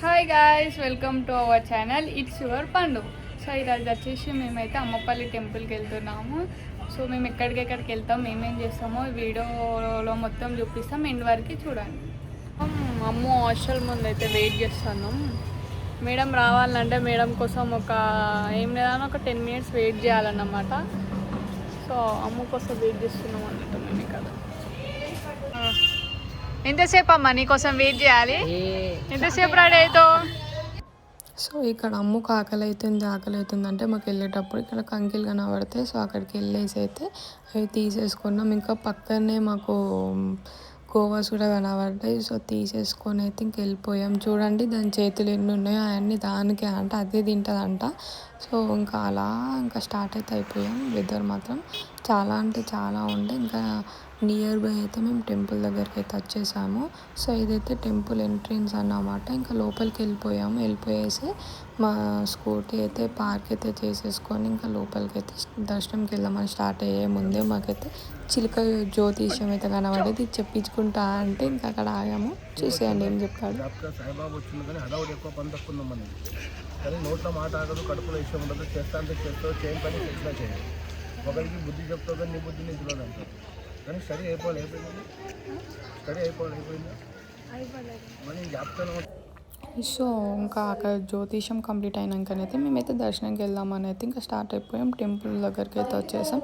Hi guys, welcome to our channel. It's your పండు. So ఈరోజు వచ్చేసి మేమైతే అమ్మపల్లి టెంపుల్కి వెళ్తున్నాము. సో మేము ఎక్కడికెక్కడికి వెళ్తాం, ఏమేం చేస్తామో ఈ వీడియోలో మొత్తం చూపిస్తాం, ఎండ్ వరకు చూడండి. అమ్మో హాస్టల్ ముందు అయితే వెయిట్ చేస్తున్నాం. మేడం రావాలంటే మేడం కోసం ఏం లేదని ఒక 10 minutes వెయిట్ చేయాలన్నమాట. సో అమ్మ కోసం వెయిట్ చేస్తున్నాం అన్నట్టు మేము ఇక్కడ. ఎంతసేపు అమ్మ నీకోసం వెయిట్ చేయాలి? ఎంతసేపు రెడీ అవుతావు? సో ఇక్కడ అమ్ముకు ఆకలి అవుతుంది అంటే మాకు వెళ్ళేటప్పుడు ఇక్కడ కంకిలు కనబడతాయి. సో అక్కడికి వెళ్ళేసి అయితే అవి తీసేసుకున్నాం. ఇంకా పక్కనే మాకు గోవాస్ కూడా కనబడ్డాయి. సో తీసేసుకొని అయితే ఇంక వెళ్ళిపోయాం. చూడండి దాని చేతులు ఎన్ని ఉన్నాయో అవన్నీ దానికే అంట, అదే తింటుందంట. సో ఇంకా అలా ఇంకా స్టార్ట్ అయితే అయిపోయాం. వెదర్ మాత్రం చాలా అంటే చాలా ఉండే. ఇంకా నియర్ బై అయితే మేము టెంపుల్ దగ్గరికి అయితే వచ్చేసాము. సో ఇదైతే టెంపుల్ ఎంట్రన్స్ అన్నమాట. ఇంకా లోపలికి వెళ్ళిపోయేసి మా స్కూటీ అయితే పార్క్ అయితే చేసేసుకొని ఇంకా లోపలికి అయితే దర్శనంకి వెళ్దామని స్టార్ట్ అయ్యే ముందే మాకైతే చిలుక జ్యోతిష్యం అయితే కనబడేది. చెప్పించుకుంటా అంటే ఇంకా అక్కడ ఆగాము. చూసేయండి ఏం చెప్పాడు. కానీ నోట్లో మాట ఆగదు, కడుపులో ఇష్టం ఉండదు, చేస్తా అంటే చేస్తావు, చేయని పని చేసినా చేయాలి. ఒకరికి బుద్ధి చెప్తావు కానీ నీ బుద్ధి నీకు తెలియదు అంటారు. కానీ స్టడీ అయిపోయిందా మరి జ్ఞాపకం. సో ఇంకా అక్కడ జ్యోతిషం కంప్లీట్ అయినాకనైతే మేమైతే దర్శనంకి వెళ్దామని అయితే ఇంకా స్టార్ట్ అయిపోయాం. టెంపుల్ దగ్గరికి అయితే వచ్చేసాం.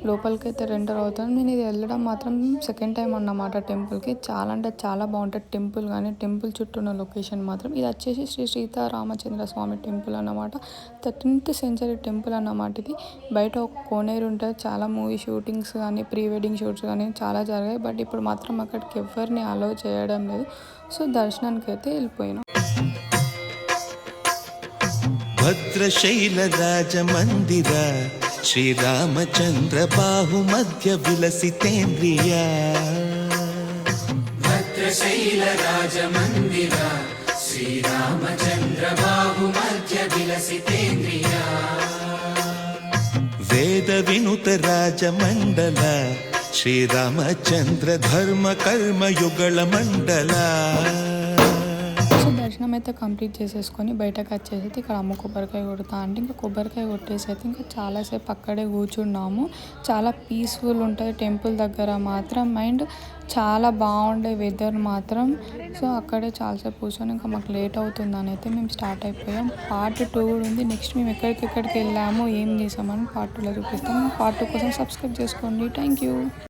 లోపలికి అయితే ఎంటర్ అవుతాం. నేను ఇది వెళ్ళడం మాత్రం సెకండ్ టైం అన్నమాట టెంపుల్కి. చాలా అంటే చాలా బాగుంటుంది టెంపుల్. కానీ టెంపుల్ చుట్టూ ఉన్న లొకేషన్ మాత్రం ఇది వచ్చేసి శ్రీ సీతారామచంద్ర స్వామి టెంపుల్ అన్నమాట. 13th century టెంపుల్ అన్నమాట ఇది. బయట ఒక కోనేరు ఉంటుంది. చాలా మూవీ షూటింగ్స్ కానీ ప్రీ వెడ్డింగ్ షూట్స్ కానీ చాలా జరిగాయి. బట్ ఇప్పుడు మాత్రం అక్కడికి ఎవరిని అలౌ చేయడం లేదు. సో దర్శనానికి అయితే వెళ్ళిపోయినాం. భద్రశైల రాజమందిర శ్రీరామచంద్ర బాహు మధ్య విలసితేంద్రియ. భద్రశైల రాజమందిర శ్రీరామచంద్ర బాహు మధ్య విలసితేంద్రియ. వేద వినుత రాజమండల శ్రీరామచంద్ర ధర్మ కర్మ యుగళ మండల. దర్శనం అయితే కంప్లీట్ చేసేసుకొని బయటకు వచ్చేసి ఇక్కడ అమ్మ కొబ్బరికాయ కొడతా అంటే ఇంకా కొబ్బరికాయ కొట్టేసి అయితే ఇంకా చాలాసేపు అక్కడే కూర్చున్నాము. చాలా పీస్ఫుల్ ఉంటుంది టెంపుల్ దగ్గర మాత్రం. మైండ్ చాలా బాగుండే వెదర్ మాత్రం. సో అక్కడే చాలాసేపు కూర్చొని ఇంకా మాకు లేట్ అవుతుందని అయితే మేము స్టార్ట్ అయిపోయాం. పార్ట్ 2 కూడా ఉంది. నెక్స్ట్ మేము ఎక్కడికి వెళ్ళాము, ఏం చేసామని పార్ట్ 2లో చూపిస్తాం. పార్ట్ 2 కోసం సబ్స్క్రైబ్ చేసుకోండి. Thank you.